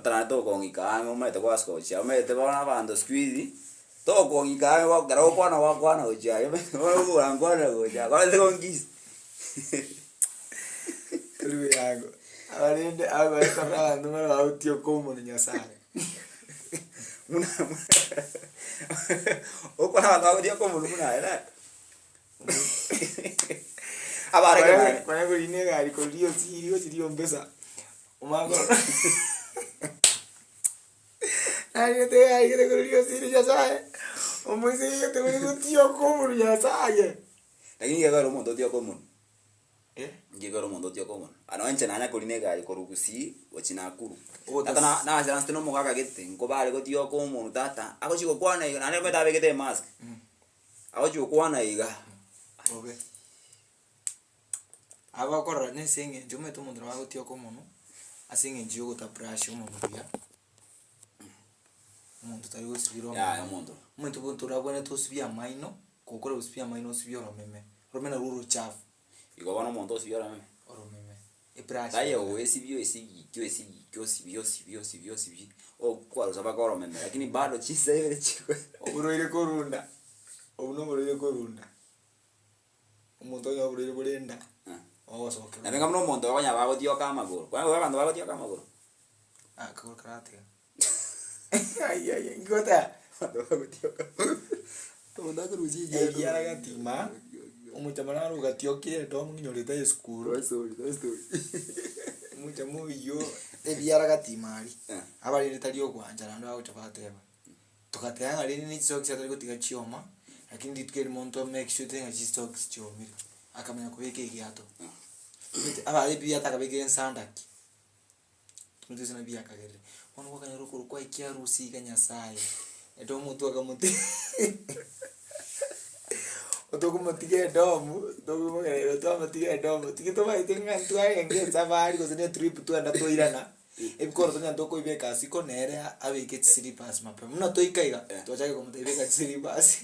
Atana to kongika ngomete kwa sko cha umete bana bando squeeze to kongika wa garo kwana wa kwana oja wa ngwana oja kwa le kongis Kulu yangu abarinde esa bana numero autio como ni Nyasaye muna okwana wa audio como muna era abare kwa ko ine gari ko rio sirio mbesa umago ay te ko rio sirio Nyasaye omwezi te ko tio como ni Nyasaye lakini yagaro mondo tio como ngigoro mondo tio como ano enche nanya kuline gari korugusi wachina kuru atana na jana steno mugaga gete ngobare go tio como tata ako chiko kwana iga nane meta begete mask ako chiko kwana iga obe aba korra ne singe jume to mundra wa tio como no asinge jogo ta brush umuntu ya umuntu tari go sibiro ya umuntu buntura bone to sibia maino kokora usibia maino sibio romena ruru chafu igo bana umuntu sibio meme oromeme e brush ayo sibio sibio o kwalo saba koro meme lakini bado chisa ile chiko oburoire korunda obuno buroire korunda umuntu ya buroire burenda soke na venga mno umuntu wanya bago tio kama goro kwa bandu bago tio kama goro kagoro karate ay ngota bago tio kama to ndakuru ji ya gatima umutamana rugatio kire to munyoreta school sorry mutamu yo ebiara gatimari abarire tario kwanja nando agutabate tukatea ari ni stocks atari gutiga chioma lakini ditkeri monto make sure tenga stocks chiomira akamenya kubeka igiato abari bia takabeke nsandaki tumutuze na bia kagere ono wakanya rukuru kwa ikiarusi Nyasaye eto mutu akamuti otokumatige domu tokumugere tomatige domu tikito baitenga ntwaye nge safari ko zene trip tu anda toirana ebikoro tonya ndoko ibeka siko nere abike slippers mape muna toikaiga tochake ko mutebeka slippers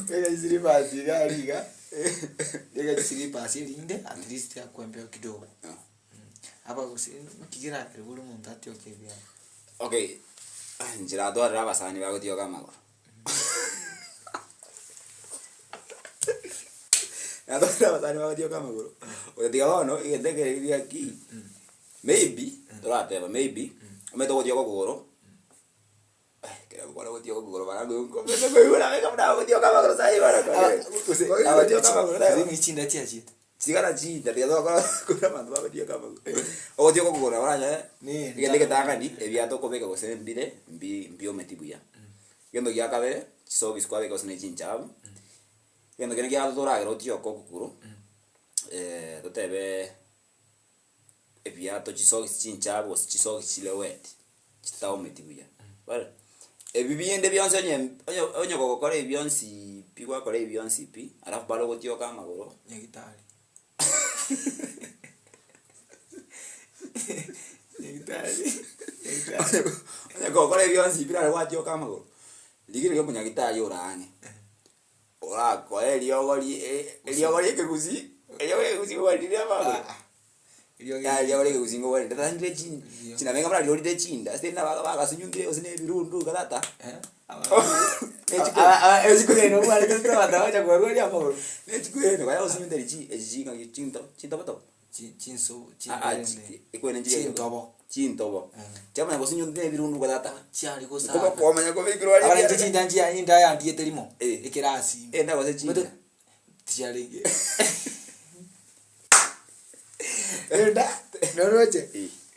bega slippers gariga bega slippers linde at least akwembe kidogo aba kusikigira kibulu muntu atiyokebya okay njira dora abasani bago tio kama goro adora abasani bago tio kama goro otiga bono igetegereria ki maybe torateba maybe ometo go tio goro kera go tio goro bara go meto go ura mega mna go tio kama goro sai bara aba tio kama goro zingi chinda chiachita sigara chinda dia do ko mandu bago tio kama o tio goro bara ni igende tanga ni ebiato ko beka go se mbio metibuya yendo ya kabe so biskwa ko se chinchab yendo kene ya dora gero tio ko kukuru totebe ebiato chiso chinchab o chiso chilewet chitao metibuya vale ebibiende bionse onyo ko kore bionsi pigwa kore bionsi pi alafu balo go tio kama goro nyagitari ko kore bionsi pira wa tio kama goro ligire ko munyagitari orane ora ko eliogori kegusi waliria baba eliogori kegusi ngo wali tatandire china menga mara liori chinda stena baga sunyungire osine birundu kadata ezikureno wali kutata wacha kwa rodi amagoro nechikureno kaya osunyundere ejinga chinto bato chinso ikwene njire chintobo chama ngo sunyundere birundu kadata cyari ko ko komanya ko bikiro wali abari chinda njia inda ya ndiye terimo ikirasi enda ko chinda tiarege enda noroche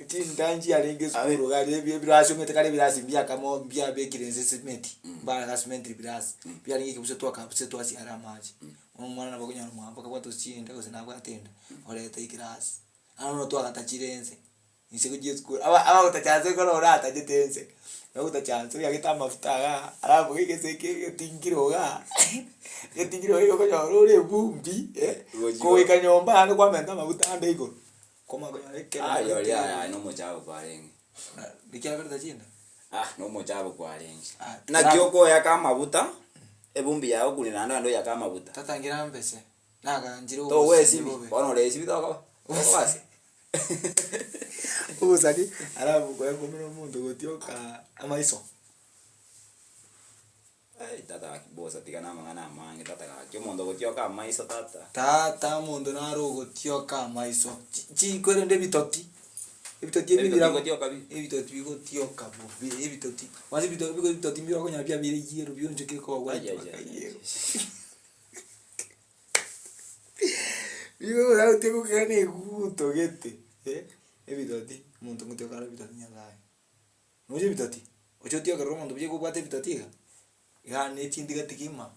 chinda njia ringe skuru gari birasi metekale birasi bia kamo bia bekirenze sementi bara sementi birasi bia ringe kusetwa kasetwa si aramaji umwana bagonya mwamba kwa to chinda ko sina kwa tenda oreta ikirasi ano to akatachirenze nisiko skuru aba utachaze ko orata jitense utachaze yagita mafuta alafu kike tingiroga yetingiro ko yorore bumbi ko ikanyomba ano kwa menda mafuta ande iko koma ko yake no mochabo kwa rengi nikia kada chinda no mochabo kwa rengi na kyoko ya kama mafuta ebumbi yao kuli nando ndo ya kama mafuta tatangira mbese naga njiro to we sibi bono le sibi to ko basi Usaki alafu kwa komero muntu gutioka amaiso. Tata akibosa tigana mangana mange tata kyo muntu gutioka amaiso tata. Tata muntu naro gutioka amaiso. Chi kwere nde bitoti. Ebitoti ebibira gutioka bi. Ebitoti bigutioka bo. Ebitoti. Wasi bitoti mbiro konya bya bire yero byo nje kiko kwa yero. Bigo ra uteko kane guto gete. Ebitoti muntu gutioka ebitoti nyalaye. Noje bitoti. Ocho tioka ro muntu bye kubate bitoti ga. Ya ne chindiga tikima.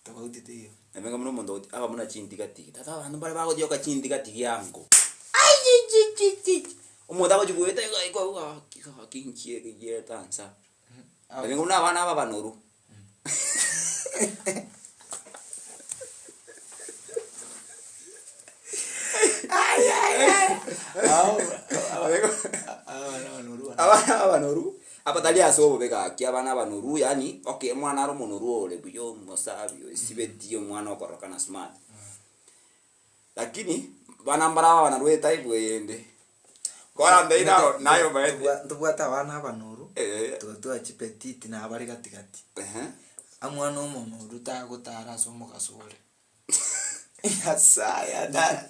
Tofauti tiyo. Emenga muno muntu aba muna chindiga tiki. Tata abantu bale bago dioka chindiga tiki yango. Umuntu abo jubweta iko kinkie kiye tansa. Emenga muna abana aba banuru. Abana banuru. Apa tali asobo bega ki abana banuru yani okay mwana aro monuru ole buyo mosabyo sibetiyo mwana okoroka na smart. Lakini bana mbara bana rwe type wende. Kora ndeira nayo baeti. Tubwata abana banuru. Tugatwa chipetiti na abari gatigati. Amwana omonuru tagutara somo kasore. Yasaya da.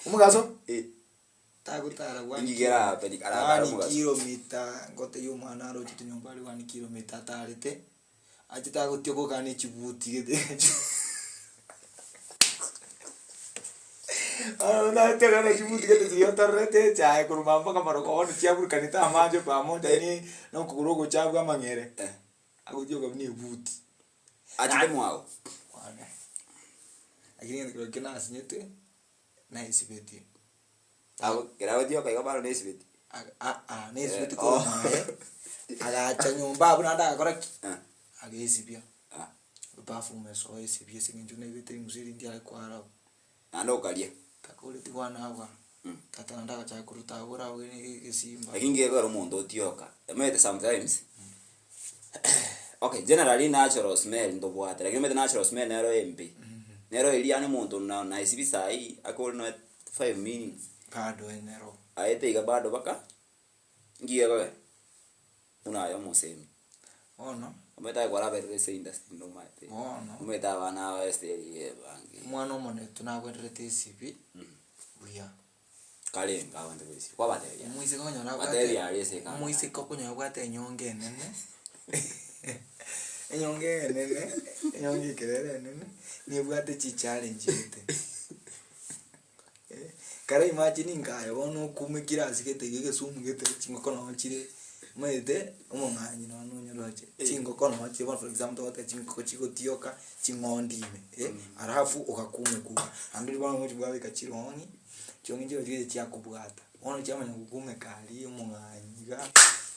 Umugaso? Tagutara wani ngigera pedi ara kilomita ngote yo mwana ro chitu nyombali 1 kilomita tarite ajita gutyo kane chibuti gete na tegana chibuti gete yo tarite cha kurumamba kamaro ko onu chia burkanita amaje pamoja ni no kurogo chabwa mangere agujyo kabni buti ajite mwao wana agini ngiro kina asinyete na isibeti Aku kira dia kayak apa nesbit. Nesbit ko mae. Aga chanyomba abuna nda korek. Aga esibia. Bafume so esibia singinjuna ibite musiri ndia kwara. Ando kalia. Kakole tikwana aba. Tata nda cha kuruta ora we kisimba. Lakini ngeke ro muntu otioka. Emete sometimes. Okay, generally natural smell ndo bwate. Lakini mete natural smell nero MP. Nero iliane muntu na esibisa hii akolo no 5 minutes. Bado enero. Aete iga bado baka. Ngiye gawe. Unayo musemi. Ono. Umeta kwa rabe se industry no mate. Ono. Umeta bana wa esteri bangi. Mwana omone tunagwerete esibi. Uya. Kale ngawande kwesi. Kwa bateria. Muise konya la bateria alese ka. Muise konya bwate nyonge nene. Enyonge nene. Enyonge kerere nene. Ni bwate chi challenge ite. Kara imagine ngayo ono kumikira asigete gege sumu gete chingoko no chire mede umonganyi no nyoroje chingoko no chire for example wata chingoko chiko tioka chingondime arafu okakume ku andiri bana mo chibwa kachironi chongi nje chire chakubwata ono chamanya kukume kali umonganyi ga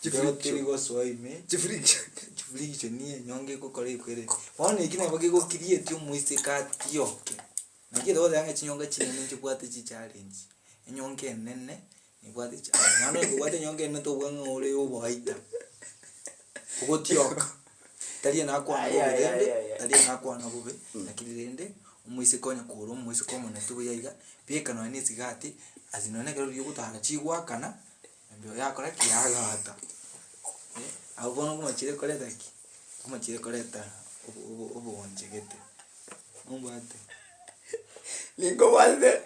chifriki go soime chifriki ni nyonge ko kore kwere ono ikine bage go create umuise ka tioke Niki do danga chinyonga chinene chibwate chi challenge. Enyonge nene ni bwate cha. Nano bwate nyonge nene to bwanga ole obaita. Ogotioka. Tali na kwa ngobende, tali na kwa ngobe. Nakirende umuise konya kuro umuise komo na tubu yaiga. Pieka no ni sigati azinone kero yugutana chigwa kana. Mbyo yakora kiyaga hata. Abono kuma chire koleta ki. Kuma chire koleta obonje gete. Umbate. Lingo walde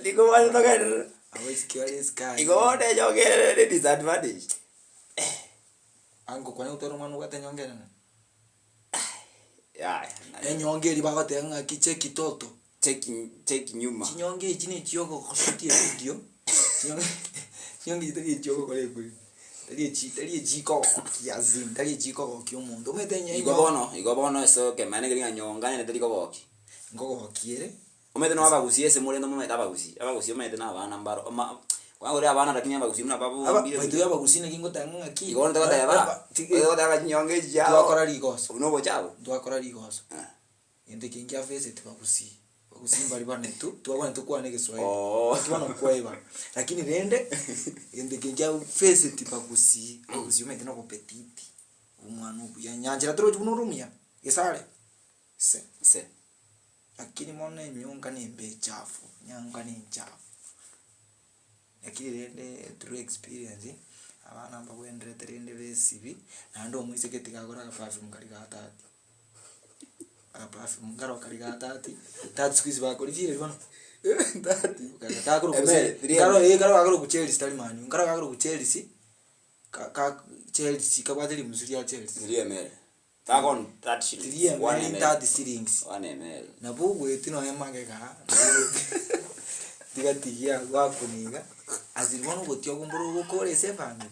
no kader. Awes kiwale sky. Igo de jogere disadvantage. Ango kwa utoro manu gata nyongera na. Ya. Enyonge ri bagate nga kiche kitoto. Check nyuma. Chinyonge chine chioko kushuti video. Chinyonge tari chioko kole kuli. Tari jiko yazim, tari jiko kyomundo. Metenya Igo bono so ke mane gringa nyonga ne tari ko boki. Ngogo kiere. Umete no abagusi ese murendo mumete abagusi. Abagusi umete na abana mbaro. Kwa ore abana lakini abagusi muna babu mbire. Aba abagusi ne kingo tanga ki. Igo ndo kata yaba. Igo daga nyonge jao. Twakora rigos. Uno bochabo. Twakora rigos. Ende kingia fese tubagusi. Bagusi mbali bane tu. Twabana tukwane Kiswahili. Twabana kwaiba. Lakini rende ende kingia fese tibagusi. Bagusi umete no petiti. Umwana ubuya nyanjira tro tunurumia. Isale. Se. Lakini mone nyonga ni mbe chafu, nyanga ni chafu. lakini rende true experience abana mbagwendere terende besibi nando muise ketigagora ka perfume kali gatati perfume ngaro kali gatati tatu squeeze bakori vile bana tati kakakuru kuse ngaro agaro ku Chelsea tali manyu ngaro agaro ku Chelsea ka Chelsea kabadili mzuri ya Chelsea 3 ml takon 30 shillings 1 ml 30 shillings 1 ml na bugu etino emageka tigatigia gwakuniga azirimono gotio kumburu gukore se family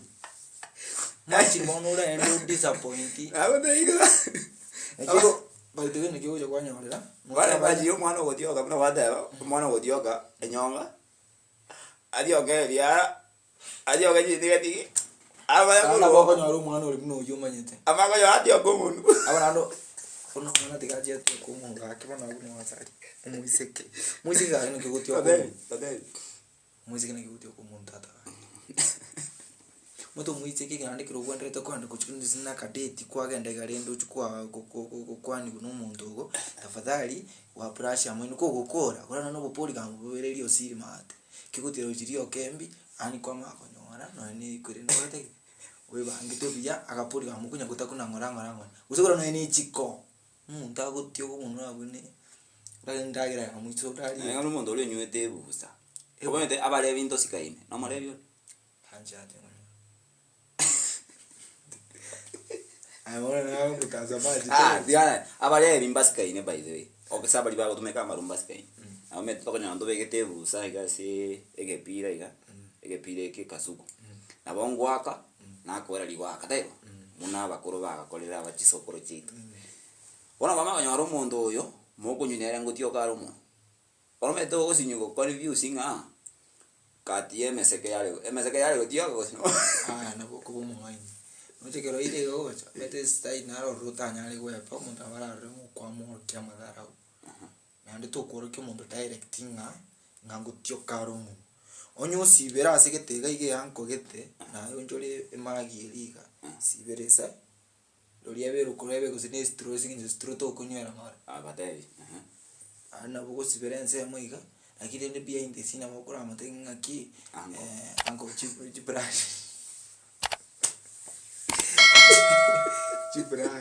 machi mono ura endo disappoint abadaiga ekiko baitege ne kiyo kwa nyorera wala baji yo mwana gotioka mna wada mwana gotioka enyonga adioke bia adioke jitigati abana boko nyoru mwana uri muno yo manyete amako yo adioke mundu abana ndo ono mwana tigaje ko mu ngake bana guno wasari umuiseke muisika ne kigotio ko muisika ne kigotio ko mu tata moto muiseke kandi kiro gwendete kwanda kuchikundi sina kadeti kwa genda garendo chukwa kwani kuno muntu go tafadhali wa brush amwe nuko gukora kora no bopoli gamubererio siri mate kigotiro chirio kembi ani kwa makonyora no ni kuri no bate we bangito biya agapoli gamukunya kutakuna ngora usokora no ni chiko ntago tio ko muntu abune ndagira amuiso dali ngalo muntu uri nywete busa obonete abale binto sikaine no marevyo hanjate Ahora na mutazamaji diana abale bimbasikaine by the way okasabali bago tumeka marumbasikaine ame tokonya ndo begete busa igase egepira eke kasuku nabongwaka nakora ligwaka tayo muna bakoro bagakorera abachisokoro chitu bona mama kanyaro mundo oyo mokunyinera ngutio karumo orometo osinyo ko review singa kati MSK yale gutio ko sino na boko bomuhaini nochekero ile gocha mete stai naro rutanya ale gwe pa muntu abarare mu kwa mu kya madara nande to koro ke muntu directing ngangutio karumo onyo sibera aseketega ige yanko gete na yonjore emagiriga siberesa Loria bero kurebe kusine stro to kunywera mara abatevi ana bugo siberense muiga lakini ndi bia inde sina makura amatenga ki anko chibra